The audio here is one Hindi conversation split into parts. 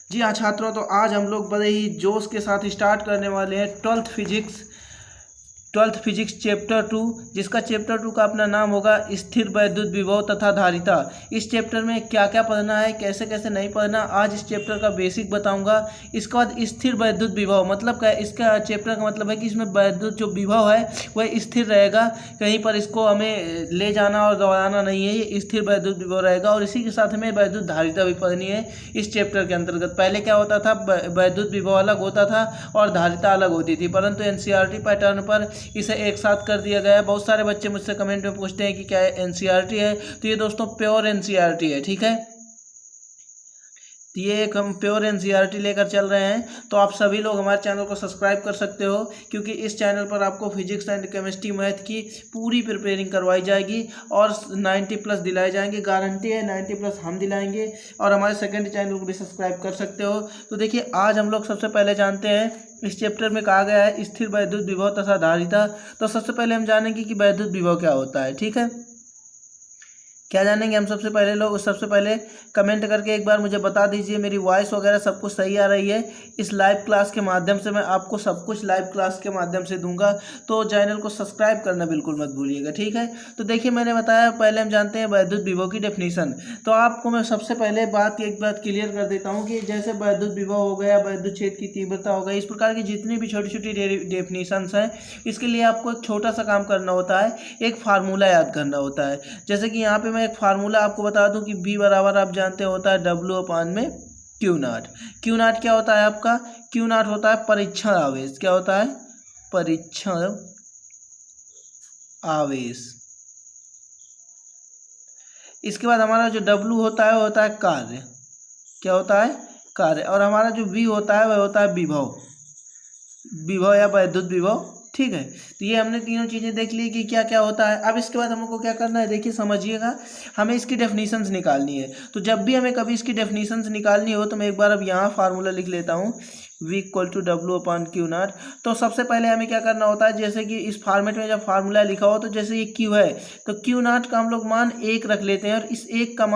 जी हाँ छात्रों, तो आज हम लोग बड़े ही जोश के साथ स्टार्ट करने वाले हैं ट्वेल्थ फिजिक्स चैप्टर 2, जिसका चैप्टर 2 का अपना नाम होगा स्थिर वैद्युत विभव तथा धारिता। इस चैप्टर में क्या क्या पढ़ना है, कैसे कैसे नहीं पढ़ना, आज इस चैप्टर का बेसिक बताऊंगा। इसके बाद स्थिर वैद्युत विभव मतलब क्या है, इसका चैप्टर का मतलब है कि इसमें वैद्युत जो विभव है वह स्थिर रहेगा, कहीं पर इसको हमें ले जाना और दौड़ाना नहीं है, ये स्थिर वैद्युत विभव रहेगा। और इसी के साथ हमें वैद्युत धारिता भी पढ़नी है इस चैप्टर के अंतर्गत। पहले क्या होता था, वैद्युत विभव अलग होता था और धारिता अलग होती थी, परंतु एनसीईआरटी पैटर्न पर इसे एक साथ कर दिया गया है। बहुत सारे बच्चे मुझसे कमेंट में पूछते हैं कि क्या एनसीईआरटी है, तो ये दोस्तों प्योर एनसीईआरटी है, ठीक है। तो ये एक हम प्योर एनसीईआरटी लेकर चल रहे हैं। तो आप सभी लोग हमारे चैनल को सब्सक्राइब कर सकते हो, क्योंकि इस चैनल पर आपको फिजिक्स एंड केमिस्ट्री मैथ की पूरी प्रिपेयरिंग करवाई जाएगी और 90+ दिलाए जाएंगे, गारंटी है 90+ हम दिलाएंगे। और हमारे सेकंड चैनल को भी सब्सक्राइब कर सकते हो। तो देखिए, आज हम लोग सबसे पहले जानते हैं इस चैप्टर में कहा गया है स्थिर वैद्युत विभव तथा धारिता। तो सबसे पहले हम जानेंगे कि वैद्युत विभव क्या होता है, ठीक है। क्या जानेंगे हम सबसे पहले कमेंट करके एक बार मुझे बता दीजिए मेरी वॉइस वगैरह सब कुछ सही आ रही है। इस लाइव क्लास के माध्यम से मैं आपको सब कुछ लाइव क्लास के माध्यम से दूंगा, तो चैनल को सब्सक्राइब करना बिल्कुल मत भूलिएगा, ठीक है। तो देखिए, मैंने बताया, पहले हम जानते हैं वैद्युत विभव की डेफिनीशन। तो आपको मैं सबसे पहले एक बात क्लियर कर देता हूँ कि जैसे वैद्युत विभव हो गया, वैद्युत क्षेत्र की तीव्रता हो गई, इस प्रकार की जितनी भी छोटी छोटी डेफिनीशंस हैं, इसके लिए आपको एक छोटा सा काम करना होता है, एक फार्मूला याद करना होता है। जैसे कि यहाँ पे मैं एक फार्मूला आपको बता दूं कि B बराबर आप जानते होता है W/में Q0। Q0 क्या होता है आपका? Q0 होता है परीक्षण आवेश। क्या होता है? परीक्षण आवेश। इसके बाद हमारा जो W होता है वो होता है कार्य। क्या होता है? कार्य। और हमारा जो V होता है वह होता है विभव, विभव या वैद्युत विभव, ठीक है। तो ये हमने तीनों चीज़ें देख ली कि क्या क्या होता है। अब इसके बाद हमको क्या करना है, देखिए समझिएगा, हमें इसकी डेफिनीशंस निकालनी है। तो जब भी हमें कभी इसकी डेफिनीशंस निकालनी हो, तो मैं एक बार अब यहाँ फार्मूला लिख लेता हूँ, V=W/Q0। तो सबसे पहले हमें क्या करना होता है, जैसे कि इस फॉर्मेट में जब फार्मूला लिखा हो, तो जैसे ये Q है तो Q0 का हम लोग मान 1 रख लेते हैं, और इस 1 का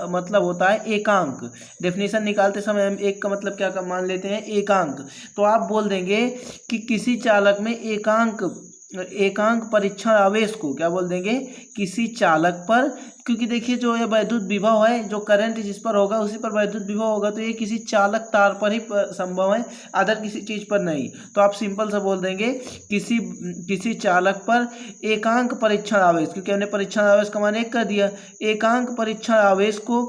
मतलब होता है एकांक। डेफिनेशन निकालते समय हम 1 का मतलब क्या का मान लेते हैं, एकांक। तो आप बोल देंगे कि किसी चालक में एकांक परीक्षण आवेश को क्या बोल देंगे, किसी चालक पर, क्योंकि देखिए जो ये वैद्युत विभव है, जो करंट जिस पर होगा उसी पर वैद्युत विभव होगा, तो ये किसी चालक तार पर ही संभव है, अदर किसी चीज पर नहीं। तो आप सिंपल से बोल देंगे किसी चालक पर एकांक परीक्षण आवेश, क्योंकि हमने परीक्षण आवेश का मान 1 कर दिया। एकांक परीक्षण आवेश को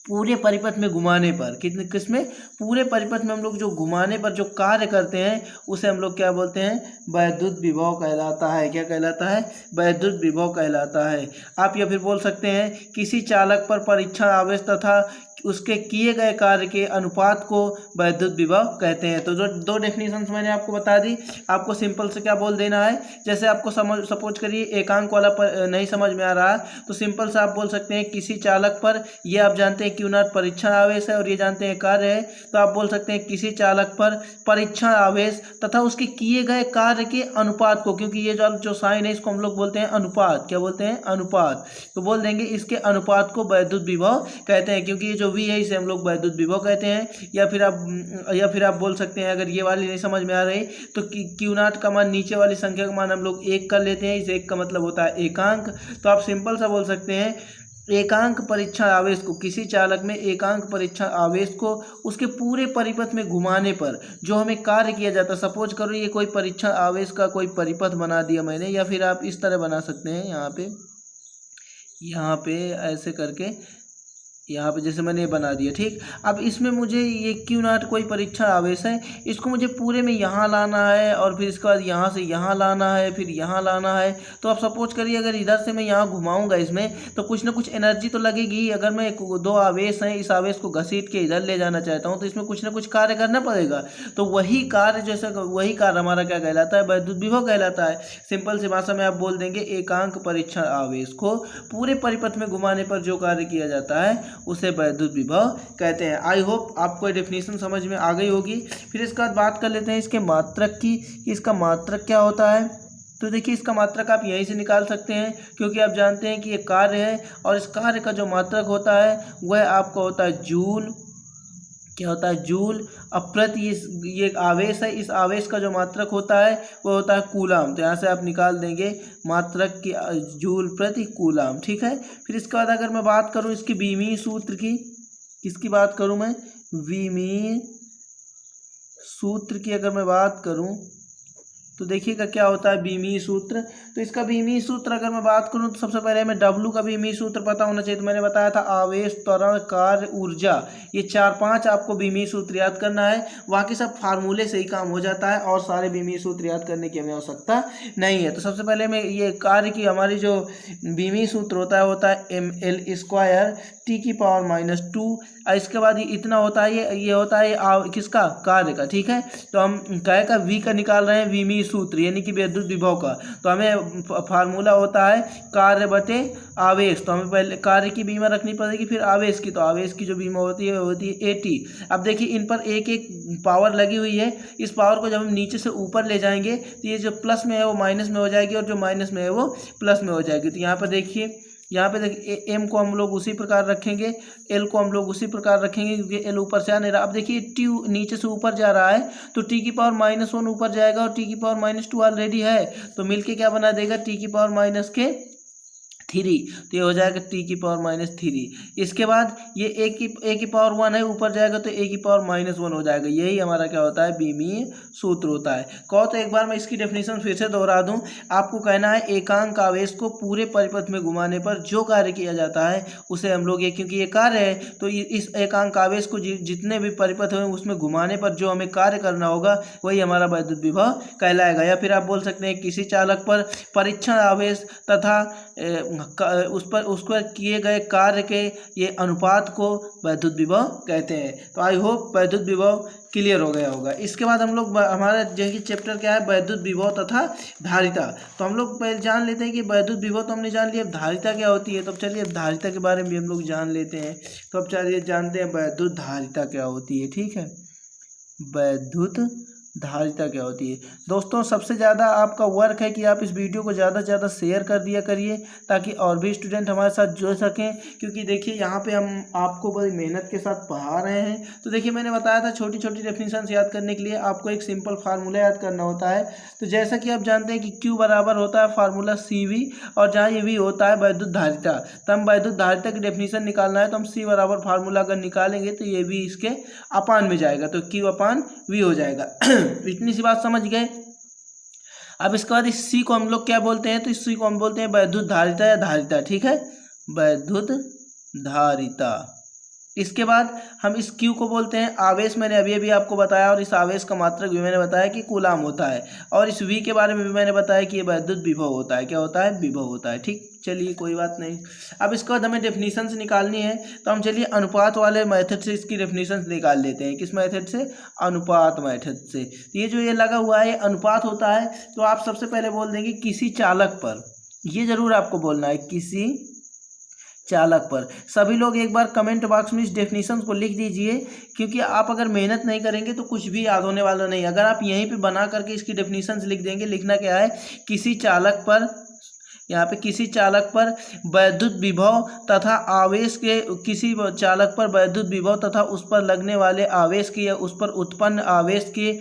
पूरे परिपथ में घुमाने पर, किसमें, पूरे परिपथ में हम लोग जो घुमाने पर जो कार्य करते हैं उसे हम लोग क्या बोलते हैं, वैद्युत विभव कहलाता है। क्या कहलाता है? वैद्युत विभव कहलाता है। आप या फिर बोल सकते हैं किसी चालक पर परीक्षण आवेश तथा उसके किए गए कार्य के अनुपात को वैद्युत विभव कहते हैं। तो जो दो डेफिनेशंस मैंने आपको बता दी, आपको सिंपल से क्या बोल देना है, जैसे आपको सपोज करिए एकांक वाला नहीं समझ में आ रहा, तो सिंपल से आप बोल सकते हैं किसी चालक पर, ये आप जानते हैं Q0 परीक्षण आवेश है और ये जानते हैं कार्य है, तो आप बोल सकते हैं किसी चालक पर परीक्षण आवेश तथा उसके किए गए कार्य के अनुपात को, क्योंकि ये जो साइन है इसको हम लोग बोलते हैं अनुपात। क्या बोलते हैं? अनुपात। तो बोल देंगे इसके अनुपात को वैद्युत विभव कहते हैं, क्योंकि ये जो V है इसे हम लोग वैद्युत विभव कहते हैं। या फिर आप बोल सकते हैं, अगर ये वाली नहीं समझ में आ रही, तो Q0 का मान, नीचे वाली संख्या का मान हम लोग 1 कर लेते हैं, इस 1 का मतलब होता है एकांक। तो आप सिंपल सा बोल सकते हैं एकांक परीक्षण आवेश को, किसी चालक में एकांक परीक्षण आवेश को उसके पूरे परिपथ में घुमाने पर जो हमें कार्य किया जाता है, सपोज करो ये कोई परीक्षण आवेश का कोई परिपथ बना दिया मैंने, या फिर आप इस तरह बना सकते हैं, यहाँ पे ऐसे करके, यहाँ पे जैसे मैंने ये बना दिया, ठीक। अब इसमें मुझे ये Q0 कोई परीक्षण आवेश है, इसको मुझे पूरे में यहाँ लाना है, और फिर इसके बाद यहाँ से यहाँ लाना है, फिर यहाँ लाना है। तो आप सपोज करिए अगर इधर से मैं यहाँ घुमाऊंगा इसमें, तो कुछ ना कुछ एनर्जी तो लगेगी। अगर मैं 2 आवेश हैं, इस आवेश को घसीट के इधर ले जाना चाहता हूँ, तो इसमें कुछ ना कुछ कार्य करना पड़ेगा। तो वही कार्य हमारा क्या कहलाता है, वैद्युत विभव कहलाता है। सिंपल सी भाषा में आप बोल देंगे एकांक परीक्षण आवेश को पूरे परिपथ में घुमाने पर जो कार्य किया जाता है उसे वैद्युत विभव कहते हैं। आई होप आपको ये डेफिनेशन समझ में आ गई होगी। फिर इसके बाद बात कर लेते हैं इसके मात्रक की, इसका मात्रक क्या होता है। तो देखिए, इसका मात्रक आप यहीं से निकाल सकते हैं, क्योंकि आप जानते हैं कि ये कार्य है, और इस कार्य का जो मात्रक होता है वह आपका होता है जूल, क्या होता है, जूल। अब प्रति ये एक आवेश है, इस आवेश का जो मात्रक होता है वो होता है कूलाम। तो यहाँ से आप निकाल देंगे मात्रक की जूल प्रति कूलाम, ठीक है। फिर इसके बाद अगर मैं बात करूँ इसकी बीमीय सूत्र की, किसकी बात करूँ मैं, विमीय सूत्र की अगर मैं बात करूँ तो देखिएगा क्या होता है बीमीय सूत्र। तो इसका बीमीय सूत्र अगर मैं बात करूं तो सबसे पहले हमें डब्लू का बीमीय सूत्र पता होना चाहिए। तो मैंने बताया था आवेश, त्वरण, कार्य, ऊर्जा, ये 4-5 आपको बीमीय सूत्र याद करना है। बाकी सब फार्मूले से ही काम हो जाता है और सारे बीमीय सूत्र याद करने की हमें आवश्यकता नहीं है। तो सबसे पहले मैं ये कार्य की हमारी जो बीमीय सूत्र होता है ml² T⁻²। इसके बाद ये इतना होता है, ये होता है किसका, कार्य का, ठीक है। तो हम काय का v का निकाल रहे हैं विमीय सूत्र यानी कि विद्युत विभव का। तो हमें फार्मूला होता है कार्य बटे आवेश। तो हमें पहले कार्य की बीमा रखनी पड़ेगी, फिर आवेश की। तो आवेश की जो बीमा होती है AT। अब देखिए इन पर एक एक पावर लगी हुई है। इस पावर को जब हम नीचे से ऊपर ले जाएंगे तो ये जो प्लस में है वो माइनस में हो जाएगी और जो माइनस में है वो प्लस में हो जाएगी। तो यहाँ पर देखिए, यहाँ पे देखिए एम को हम लोग उसी प्रकार रखेंगे, एल को हम लोग उसी प्रकार रखेंगे क्योंकि एल ऊपर से आ नहीं रहा। अब देखिए टी नीचे से ऊपर जा रहा है तो T⁻⁻1 ऊपर जाएगा और T⁻2 ऑलरेडी है तो मिलके क्या बना देगा T⁻3। तो ये हो जाएगा T⁻3। इसके बाद ये A⁻1 है, ऊपर जाएगा तो A⁻−1 हो जाएगा। यही हमारा क्या होता है, बीमीय सूत्र होता है। कहो तो एक बार मैं इसकी डेफिनेशन फिर से दोहरा दूं। आपको कहना है एकांक आवेश को पूरे परिपथ में घुमाने पर जो कार्य किया जाता है उसे हम लोग, ये क्योंकि ये कार्य है तो इस एकांक आवेश को जितने भी परिपथ हैं उसमें घुमाने पर जो हमें कार्य करना होगा वही हमारा वैद्युत विभव कहलाएगा। या फिर आप बोल सकते हैं किसी चालक पर परीक्षण आवेश तथा उस पर किए गए कार्य के ये अनुपात को वैद्युत विभव कहते हैं। तो आई होप वैद्युत विभव क्लियर हो गया होगा। इसके बाद हम लोग हमारा जो चैप्टर क्या है, वैद्युत विभव तथा धारिता। तो हम लोग पहले जान लेते हैं कि वैद्युत विभव तो हमने जान लिया, अब धारिता क्या होती है। तो चलिए अब धारिता के बारे में भी हम लोग जान लेते हैं। तो अब चलिए जानते हैं वैद्युत धारिता क्या होती है, ठीक है। वैद्युत धारिता क्या होती है दोस्तों, सबसे ज़्यादा आपका वर्क है कि आप इस वीडियो को ज़्यादा से ज़्यादा शेयर कर दिया करिए ताकि और भी स्टूडेंट हमारे साथ जुड़ सकें। क्योंकि देखिए यहाँ पे हम आपको बड़ी मेहनत के साथ पढ़ा रहे हैं। तो देखिए मैंने बताया था छोटी छोटी डेफिनेशन याद करने के लिए आपको एक सिंपल फार्मूला याद करना होता है। तो जैसा कि आप जानते हैं कि Q बराबर होता है फार्मूला CV और जहाँ ये V होता है वैद्युत धारिता। तो हम वैद्युत धारिता की डेफिनेशन निकालना है तो हम C बराबर फार्मूला अगर निकालेंगे तो ये भी इसके अपान में जाएगा तो Q/V हो जाएगा। इतनी सी बात समझ गए। अब इसके बाद इस C को हम लोग क्या बोलते हैं, तो इस C को हम बोलते हैं वैद्युत धारिता या धारिता, ठीक है, वैद्युत धारिता। इसके बाद हम इस Q को बोलते हैं आवेश, मैंने अभी अभी आपको बताया, और इस आवेश का मात्रक भी मैंने बताया कि कूलाम होता है। और इस V के बारे में भी मैंने बताया कि ये वैद्युत विभव होता है। क्या होता है, विभव होता है, ठीक। चलिए कोई बात नहीं। अब इसके बाद हमें डेफिनेशंस निकालनी है तो हम चलिए अनुपात वाले मेथड से इसकी डेफिनेशंस निकाल लेते हैं। किस मेथड से, अनुपात मेथड से। तो ये जो ये लगा हुआ है अनुपात होता है। तो आप सबसे पहले बोल देंगे किसी चालक पर, ये जरूर आपको बोलना है, किसी चालक पर। सभी लोग एक बार कमेंट बॉक्स में इस डेफिनेशन को लिख दीजिए क्योंकि आप अगर मेहनत नहीं करेंगे तो कुछ भी याद होने वाला नहीं। अगर आप यहीं पे बना करके इसकी डेफिनेशन लिख देंगे, लिखना क्या है, किसी चालक पर, यहाँ पे किसी चालक पर वैद्युत विभव तथा आवेश के, किसी चालक पर वैद्युत विभव तथा उस पर लगने वाले आवेश की या उस पर उत्पन्न आवेश के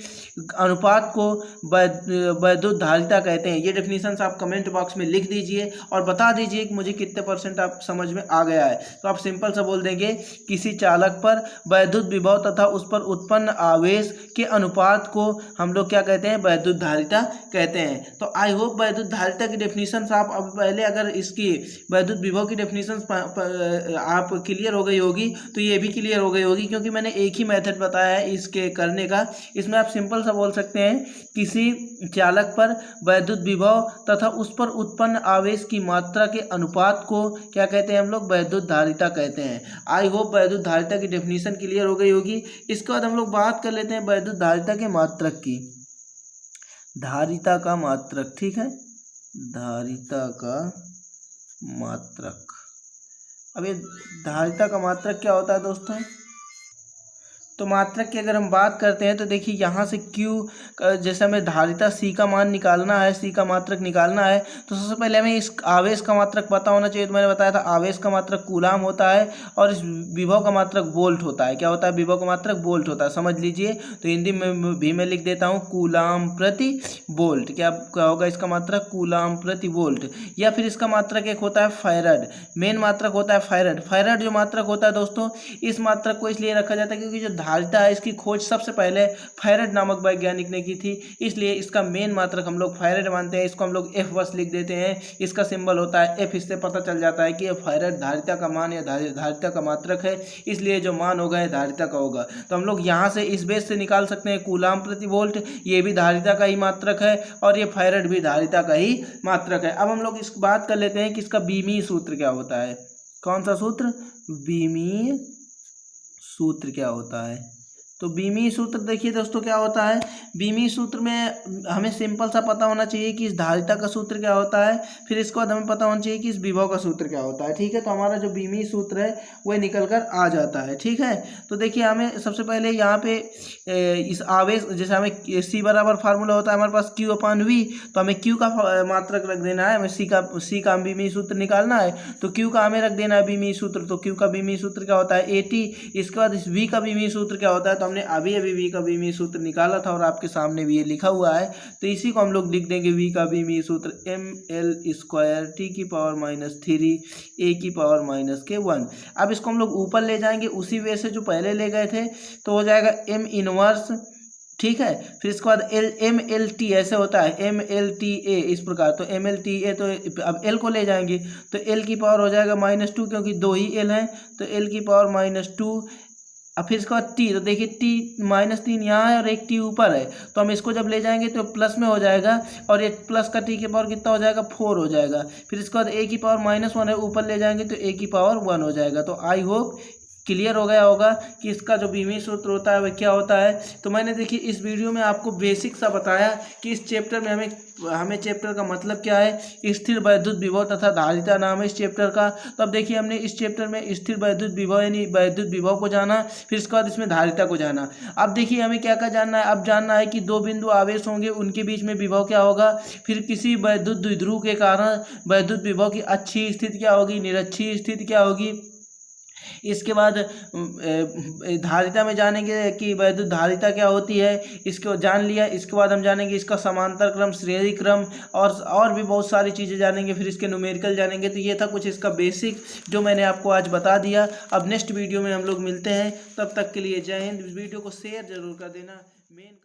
अनुपात को वैद्युत धारिता कहते हैं। ये डेफिनेशंस आप कमेंट बॉक्स में लिख दीजिए और बता दीजिए कि मुझे कितने % आप समझ में आ गया है। तो आप सिंपल सा बोल देंगे किसी चालक पर वैद्युत विभव तथा उस पर उत्पन्न आवेश के अनुपात को हम लोग क्या कहते हैं, वैद्युत धारिता कहते हैं। तो आई होप वैद्युत धारिता की डेफिनेशन आप अब पहले अगर इसकी वैद्युत विभव की डेफिनेशन आप क्लियर हो गई होगी तो ये भी क्लियर हो गई होगी क्योंकि मैंने एक ही मेथड बताया है इसके करने का। इसमें आप सिंपल सा बोल सकते हैं किसी चालक पर वैद्युत विभव तथा उस पर उत्पन्न आवेश की मात्रा के अनुपात को क्या कहते हैं, हम लोग वैद्युत धारिता कहते हैं। आई होप वैद्युत धारिता की डेफिनेशन क्लियर हो गई होगी। इसके बाद हम लोग बात कर लेते हैं वैद्युत धारिता के मात्रक की। धारिता का मात्रक, ठीक है, धारिता का मात्रक। अब ये धारिता का मात्रक क्या होता है दोस्तों, तो मात्रक की अगर हम बात करते हैं तो देखिए यहाँ से Q जैसे हमें धारिता C का मान निकालना है, C का मात्रक निकालना है, तो सबसे पहले हमें इस आवेश का मात्रक पता होना चाहिए। तो मैंने बताया था आवेश का मात्रक कूलाम होता है और इस विभव का मात्रक वोल्ट होता है। क्या होता है? विभव का मात्रक वोल्ट होता है, समझ लीजिए। तो हिंदी में भी मैं लिख देता हूँ कूलाम प्रति वोल्ट। क्या होगा इसका मात्रक? कूलाम प्रति वोल्ट। या फिर इसका मात्रक एक होता है फैरड, मेन मात्रक होता है फैरड। फैरड जो मात्रक होता है दोस्तों, इस मात्रक को इसलिए रखा जाता है क्योंकि जो धारिता है इसकी खोज सबसे पहले फैरड नामक वैज्ञानिक ने की थी, इसलिए इसका मेन मात्रक हम लोग फैरड मानते हैं। इसको हम लोग F बस लिख देते हैं, इसका सिंबल होता है F। इससे पता चल जाता है कि ये फैरड धारिता का मान या धारिता का मात्रक है, इसलिए जो मान होगा ये धारिता का होगा। तो हम लोग यहाँ से इस बेस से निकाल सकते हैं कूलाम प्रति वोल्ट, ये भी धारिता का ही मात्रक है और ये फैरड भी धारिता का ही मात्रक है। अब हम लोग इस बात कर लेते हैं कि इसका बीमीय सूत्र क्या होता है। कौन सा सूत्र? बीमीय सूत्र क्या होता है? तो बीमीय सूत्र देखिए दोस्तों क्या होता है। बीमीय सूत्र में हमें सिंपल सा पता होना चाहिए कि इस धारिता का सूत्र क्या होता है, फिर इसके बाद हमें पता होना चाहिए कि इस विभव का सूत्र क्या होता है। ठीक है, तो हमारा जो बीमीय सूत्र है वह निकल कर आ जाता है। ठीक है, तो देखिए हमें सबसे पहले यहाँ पे इस आवेश, जैसे हमें C बराबर फार्मूला होता है हमारे पास Q/V, तो हमें Q का मात्रक रख देना है, हमें C का बीमीय सूत्र निकालना है, तो Q का हमें रख देना है बीमीय सूत्र। तो Q का बीमीय सूत्र क्या होता है? AT। इसके बाद इस V का बीमीय सूत्र क्या होता है? तो हमने अभी V का बीमीय सूत्र निकाला था और आपके सामने भी ये लिखा हुआ है, तो इसी को हम लोग लिख देंगे V का बीमीय सूत्र ml² T⁻³ A⁻⁻1। अब इसको हम लोग ऊपर ले जाएंगे उसी वे से जो पहले ले गए थे, तो हो जाएगा m इनवर्स। ठीक है, फिर इसके बाद MLT ऐसे होता है MLTA इस प्रकार। तो MLTA, तो अब L को ले जाएंगे तो L की पावर हो जाएगा -2, क्योंकि 2 ही L हैं, तो L की पावर -2। अब फिर इसके बाद T, तो देखिए T-3 यहाँ है और एक T ऊपर है, तो हम इसको जब ले जाएंगे तो प्लस में हो जाएगा और ये प्लस का T की पावर कितना हो जाएगा? 4 हो जाएगा। फिर इसके बाद A की पावर -1 है, ऊपर ले जाएंगे तो A की पावर 1 हो जाएगा। तो आई होप क्लियर हो गया होगा कि इसका जो बीमीय सूत्र होता है वह क्या होता है। तो मैंने देखिए इस वीडियो में आपको बेसिक सा बताया कि इस चैप्टर में हमें चैप्टर का मतलब क्या है। स्थिर वैद्युत विभव तथा धारिता नाम है इस चैप्टर का। तो अब देखिए हमने इस चैप्टर में स्थिर वैद्युत विभव यानी वैद्युत विभव को जाना, फिर इसके बाद इसमें धारिता को जाना। अब देखिए हमें क्या क्या जानना है। अब जानना है कि दो बिंदु आवेश होंगे, उनके बीच में विभव क्या होगा, फिर किसी वैद्युत द्विध्रुव के कारण वैद्युत विभव की अच्छी स्थिति क्या होगी, निरक्षीय स्थिति क्या होगी। इसके बाद धारिता में जानेंगे कि वैद्युत धारिता क्या होती है, इसको जान लिया। इसके बाद हम जानेंगे इसका समांतर क्रम, श्रेणी क्रम और भी बहुत सारी चीज़ें जानेंगे। फिर इसके न्यूमेरिकल जानेंगे। तो ये था कुछ इसका बेसिक जो मैंने आपको आज बता दिया। अब नेक्स्ट वीडियो में हम लोग मिलते हैं, तब तक के लिए जय हिंद। इस वीडियो को शेयर जरूर कर देना। मेन